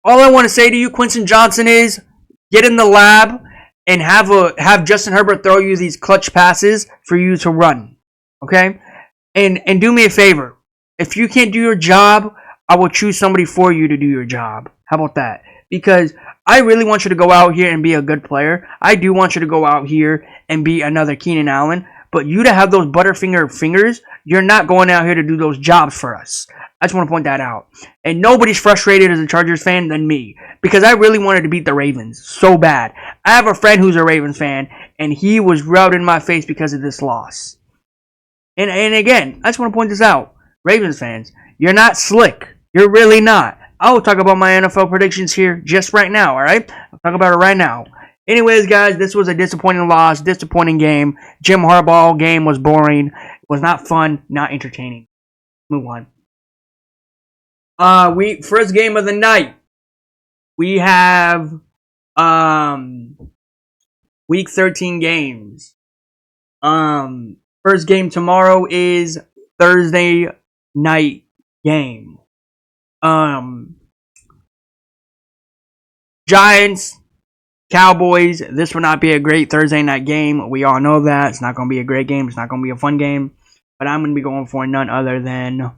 all I want to say to you, Quinton Johnson, is get in the lab and have Justin Herbert throw you these clutch passes for you to run. Okay? And do me a favor. If you can't do your job, I will choose somebody for you to do your job. How about that? Because I really want you to go out here and be a good player. I do want you to go out here and be another Keenan Allen. But you to have those butterfinger fingers, you're not going out here to do those jobs for us. I just want to point that out. And nobody's frustrated as a Chargers fan than me. Because I really wanted to beat the Ravens so bad. I have a friend who's a Ravens fan, and he was rubbed in my face because of this loss. And again, I just want to point this out. Ravens fans, you're not slick. You're really not. I will talk about my NFL predictions here just right now, alright? I'll talk about it right now. Anyways, guys, this was a disappointing loss, disappointing game. Jim Harbaugh game was boring. It was not fun, not entertaining. Move on. First game of the night. We have week 13 games. First game tomorrow is Thursday night game. Giants, Cowboys. This will not be a great Thursday night game. We all know that. It's not going to be a great game. It's not going to be a fun game. But I'm going to be going for none other than...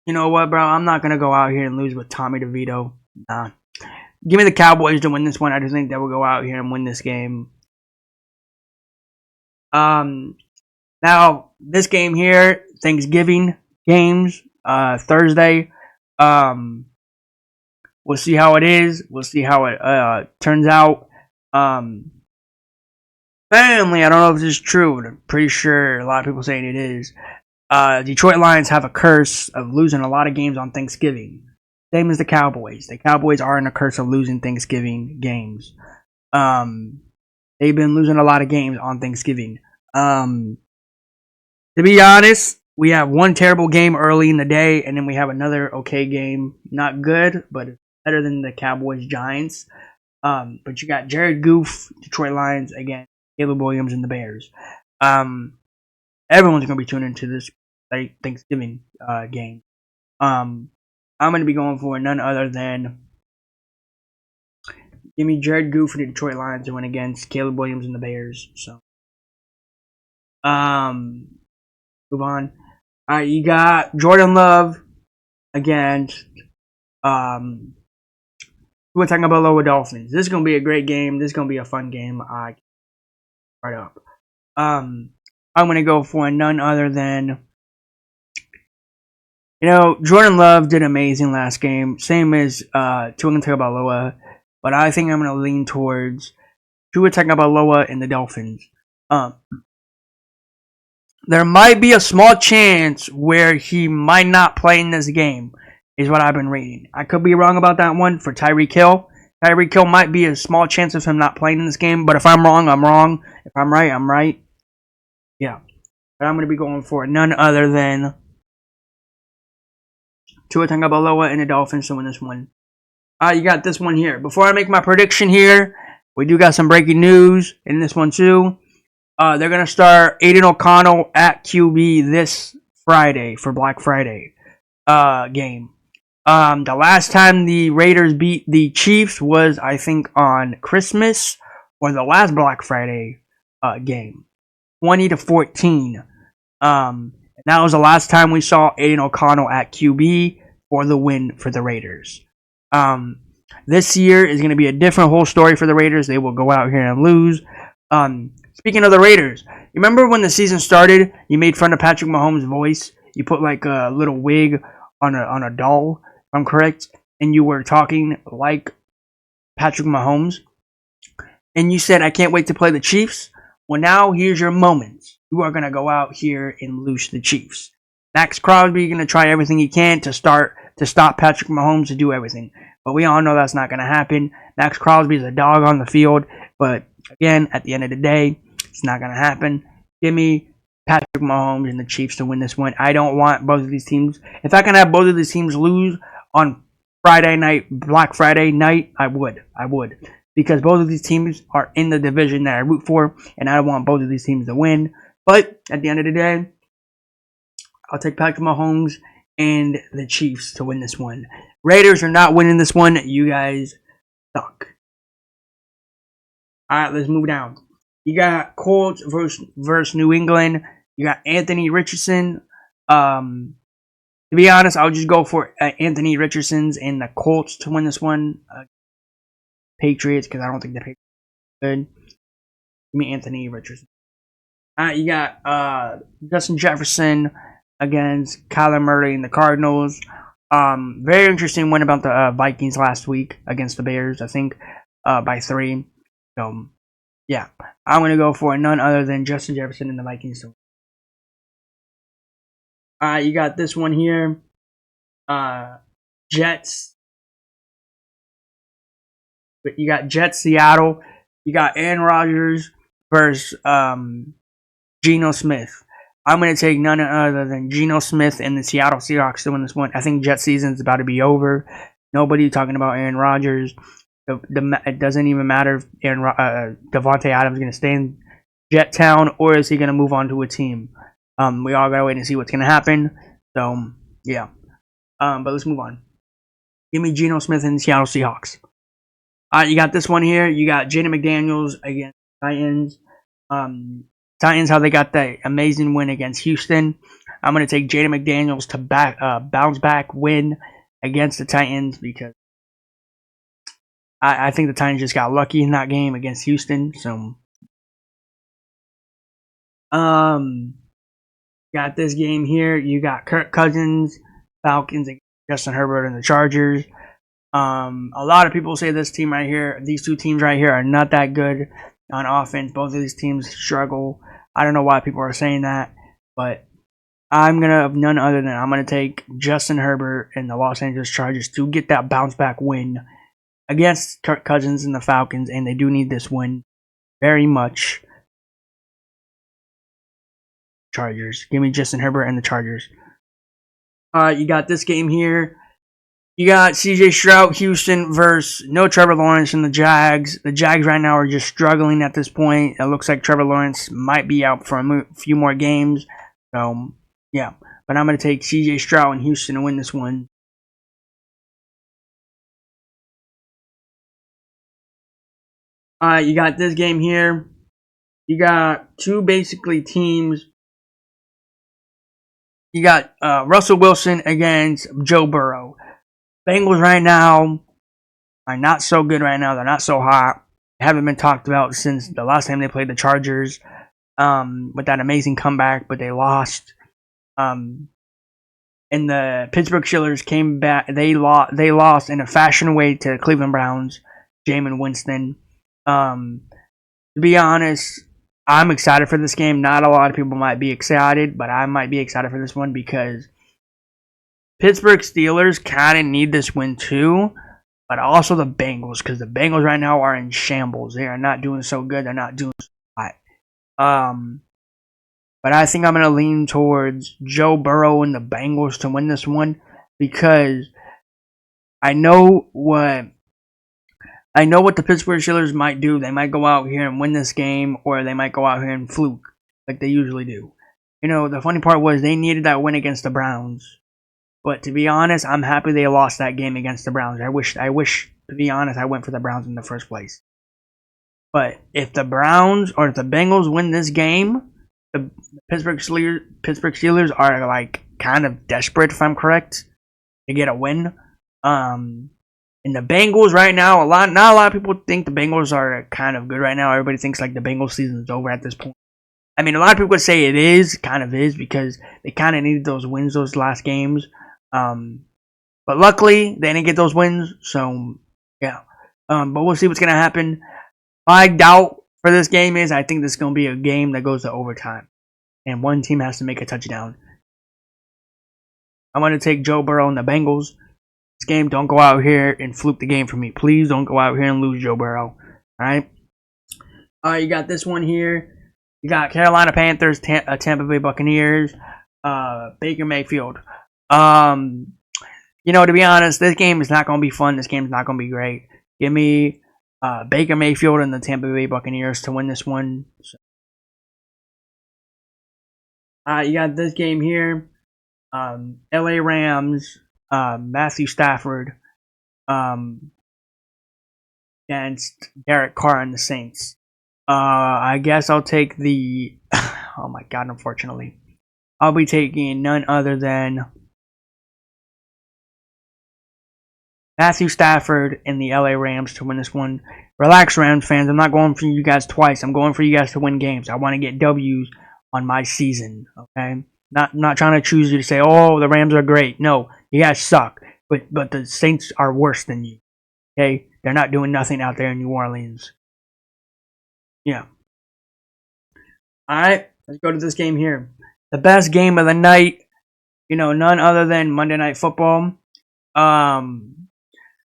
You know what, bro? I'm not going to go out here and lose with Tommy DeVito. Nah. Give me the Cowboys to win this one. I just think they will go out here and win this game. Now, this game here, Thanksgiving games, Thursday. We'll see how it is. We'll see how it turns out. Family, I don't know if this is true, but I'm pretty sure a lot of people saying it is. Detroit Lions have a curse of losing a lot of games on Thanksgiving. Same as the Cowboys. The Cowboys are in a curse of losing Thanksgiving games. They've been losing a lot of games on Thanksgiving. To be honest, we have one terrible game early in the day, and then we have another okay game. Not good, but better than the Cowboys Giants. But you got Jared Goff, Detroit Lions, again, Caleb Williams, and the Bears. Everyone's going to be tuning into this Thanksgiving game. I'm going to be going for none other than give me Jared Goff for the Detroit Lions to win against Caleb Williams and the Bears. So, move on. All right, you got Jordan Love against We're talking about Lower Dolphins. This is gonna be a great game. This is gonna be a fun game. I right up. I'm gonna go for none other than Jordan Love did amazing last game. Same as Tua Tagovailoa, but I think I'm gonna lean towards Tua Tagovailoa and the Dolphins. There might be a small chance where he might not play in this game, is what I've been reading. I could be wrong about that one for Tyreek Hill. Tyreek Hill might be a small chance of him not playing in this game, but if I'm wrong, I'm wrong. If I'm right, I'm right. Yeah. But I'm going to be going for none other than Tua Tagovailoa and the Dolphins to win this one. You got this one here. Before I make my prediction here, we do got some breaking news in this one too. They're going to start Aiden O'Connell at QB this Friday for Black Friday game. The last time the Raiders beat the Chiefs was, I think, on Christmas or the last Black Friday game, 20-14. That was the last time we saw Aiden O'Connell at QB for the win for the Raiders. This year is going to be a different whole story for the Raiders. They will go out here and lose. Speaking of the Raiders, you remember when the season started, you made fun of Patrick Mahomes' voice? You put like a little wig on a doll, if I'm correct, and you were talking like Patrick Mahomes. And you said, I can't wait to play the Chiefs. Well, now here's your moment. You are going to go out here and lose the Chiefs. Max Crosby going to try everything he can to stop Patrick Mahomes to do everything. But we all know that's not going to happen. Max Crosby is a dog on the field. But again, at the end of the day, it's not going to happen. Give me Patrick Mahomes and the Chiefs to win this one. I don't want both of these teams. If I can have both of these teams lose on Friday night, Black Friday night, I would. Because both of these teams are in the division that I root for, and I want both of these teams to win. But at the end of the day, I'll take Patrick Mahomes and the Chiefs to win this one. Raiders are not winning this one. You guys suck. Alright, let's move down. You got Colts versus New England. You got Anthony Richardson. To be honest, I'll just go for Anthony Richardson's and the Colts to win this one. Patriots, because I don't think the Patriots are good. Give me Anthony Richardson. You got Justin Jefferson against Kyler Murray and the Cardinals. Very interesting win about the Vikings last week against the Bears, I think, by 3. So, yeah. I'm going to go for none other than Justin Jefferson and the Vikings. You got this one here. Jets. But you got Jets Seattle. You got Aaron Rodgers versus Geno Smith. I'm going to take none other than Geno Smith and the Seattle Seahawks to win this one. I think Jet season's about to be over. Nobody talking about Aaron Rodgers. It doesn't even matter if Devontae Adams is going to stay in Jet Town or is he going to move on to a team. We all got to wait and see what's going to happen. So, yeah. But let's move on. Give me Geno Smith and the Seattle Seahawks. You got this one here. You got Jaden McDaniels against Titans. Titans, how they got that amazing win against Houston. I'm going to take Jaden McDaniels to bounce back win against the Titans because I think the Titans just got lucky in that game against Houston. So, got this game here. You got Kirk Cousins, Falcons, and Justin Herbert and the Chargers. A lot of people say this team right here, these two teams right here are not that good on offense. Both of these teams struggle. I don't know why people are saying that, but I'm going to have none other than I'm going to take Justin Herbert and the Los Angeles Chargers to get that bounce back win against Kirk Cousins and the Falcons, and they do need this win very much. Chargers. Give me Justin Herbert and the Chargers. You got this game here. You got CJ Stroud, Houston versus no Trevor Lawrence and the Jags. The Jags right now are just struggling at this point. It looks like Trevor Lawrence might be out for a few more games. So, yeah. But I'm going to take CJ Stroud and Houston to win this one. You got this game here. You got two basically teams. You got Russell Wilson against Joe Burrow. Bengals right now are not so good right now. They're not so hot. They haven't been talked about since the last time they played the Chargers with that amazing comeback, but they lost. And the Pittsburgh Steelers came back. They lost in a fashion way to the Cleveland Browns. Jameis Winston. To be honest, I'm excited for this game. Not a lot of people might be excited, but I might be excited for this one because Pittsburgh Steelers kind of need this win too, but also the Bengals, because the Bengals right now are in shambles. They are not doing so good. They're not doing so hot. But I think I'm going to lean towards Joe Burrow and the Bengals to win this one because I know what the Pittsburgh Steelers might do. They might go out here and win this game, or they might go out here and fluke like they usually do. You know, the funny part was they needed that win against the Browns. But to be honest, I'm happy they lost that game against the Browns. I wish, to be honest, I went for the Browns in the first place. But if the Browns or if the Bengals win this game, the Pittsburgh Steelers are like kind of desperate, if I'm correct, to get a win. And the Bengals right now, not a lot of people think the Bengals are kind of good right now. Everybody thinks like the Bengals season is over at this point. I mean, a lot of people would say it is, kind of is, because they kind of needed those wins those last games. But luckily, they didn't get those wins, so yeah. But we'll see what's going to happen. My doubt for this game is I think this is going to be a game that goes to overtime, and one team has to make a touchdown. I'm going to take Joe Burrow and the Bengals. This game, don't go out here and fluke the game for me. Please don't go out here and lose Joe Burrow. All right? You got this one here. You got Carolina Panthers, Tampa Bay Buccaneers, Baker Mayfield. You know, to be honest, this game is not going to be fun. This game is not going to be great. Give me Baker Mayfield and the Tampa Bay Buccaneers to win this one. You got this game here. LA Rams, Matthew Stafford against Derek Carr and the Saints. I guess I'll take the... oh my god, unfortunately. I'll be taking none other than Matthew Stafford and the LA Rams to win this one. Relax, Rams fans. I'm not going for you guys twice. I'm going for you guys to win games. I want to get W's on my season. Okay? Not trying to choose you to say, oh, the Rams are great. No, you guys suck. But the Saints are worse than you. Okay? They're not doing nothing out there in New Orleans. Yeah. Alright, let's go to this game here. The best game of the night, you know, none other than Monday Night Football.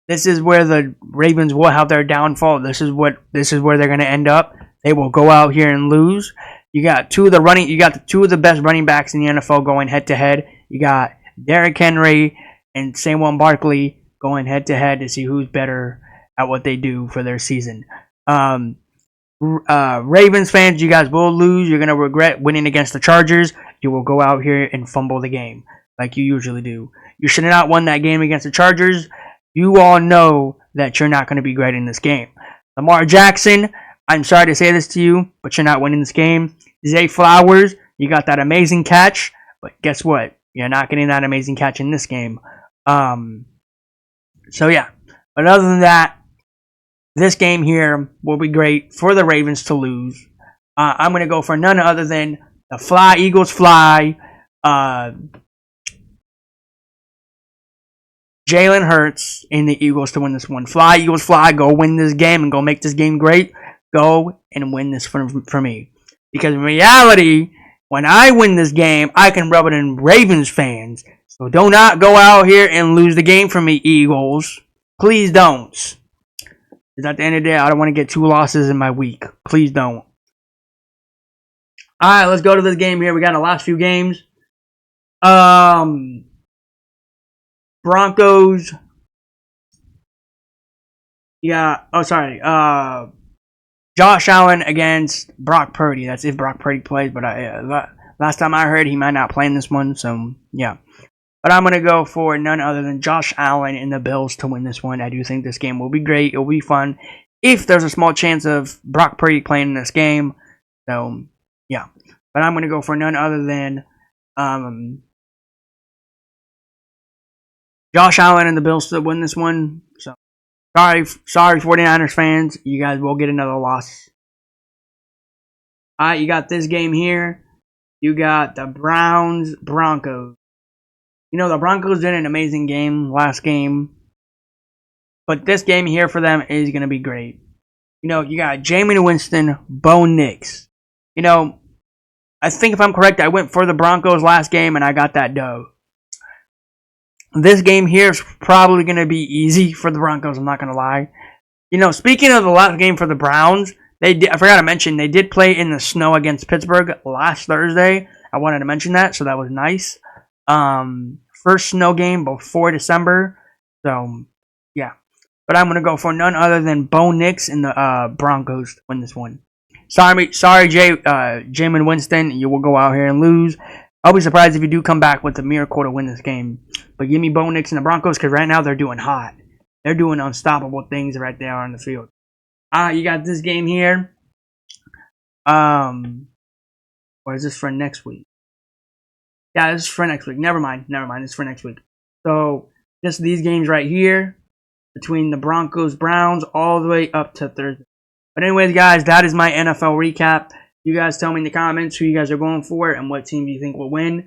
This is where the Ravens will have their downfall. This is where they're going to end up. They will go out here and lose. You got two of the best running backs in the NFL going head to head. You got Derrick Henry and Saquon Barkley going head to head to see who's better at what they do for their season. Ravens fans, you guys will lose. You're going to regret winning against the Chargers. You will go out here and fumble the game like you usually do. You should have not won that game against the Chargers. You all know that you're not going to be great in this game. Lamar Jackson, I'm sorry to say this to you, but you're not winning this game. Zay Flowers, you got that amazing catch, but guess what? You're not getting that amazing catch in this game. So yeah. But other than that, this game here will be great for the Ravens to lose. I'm going to go for none other than the Fly Eagles Fly. Jalen Hurts and the Eagles to win this one. Fly, Eagles, fly. Go win this game and go make this game great. Go and win this for me. Because in reality, when I win this game, I can rub it in Ravens fans. So do not go out here and lose the game for me, Eagles. Please don't. Because at the end of the day, I don't want to get 2 losses in my week. Please don't. Alright, let's go to this game here. We got the last few games. Broncos. Yeah. Oh, sorry. Josh Allen against Brock Purdy. That's if Brock Purdy plays. But last time I heard, he might not play in this one. So, yeah. But I'm going to go for none other than Josh Allen and the Bills to win this one. I do think this game will be great. It will be fun. If there's a small chance of Brock Purdy playing in this game. So, yeah. But I'm going to go for none other than Josh Allen and the Bills to win this one. So, Sorry, 49ers fans. You guys will get another loss. All right, you got this game here. You got the Browns-Broncos. You know, the Broncos did an amazing game last game. But this game here for them is going to be great. You know, you got Jameis Winston, Bo Nix. You know, I think if I'm correct, I went for the Broncos last game and I got that dough. This game here is probably going to be easy for the Broncos, I'm not going to lie. You know, speaking of the last game for the Browns, I forgot to mention, they did play in the snow against Pittsburgh last Thursday. I wanted to mention that, so that was nice. First snow game before December. So, yeah. But I'm going to go for none other than Bo Nix and the Broncos to win this one. Sorry, Jameis Winston. You will go out here and lose. I'll be surprised if you do come back with a miracle to win this game. But give me Bo Nix and the Broncos because right now they're doing hot. They're doing unstoppable things right there on the field. You got this game here. Or is this for next week? Yeah, this is for next week. Never mind. It's for next week. So, just these games right here. Between the Broncos, Browns, all the way up to Thursday. But anyways, guys, that is my NFL recap. You guys tell me in the comments who you guys are going for and what team you think will win.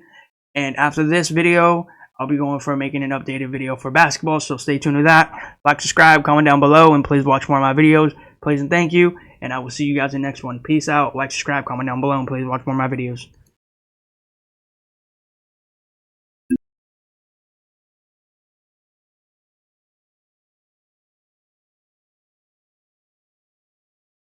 And after this video, I'll be going for making an updated video for basketball. So stay tuned to that. Like, subscribe, comment down below, and please watch more of my videos. Please and thank you. And I will see you guys in the next one. Peace out. Like, subscribe, comment down below, and please watch more of my videos.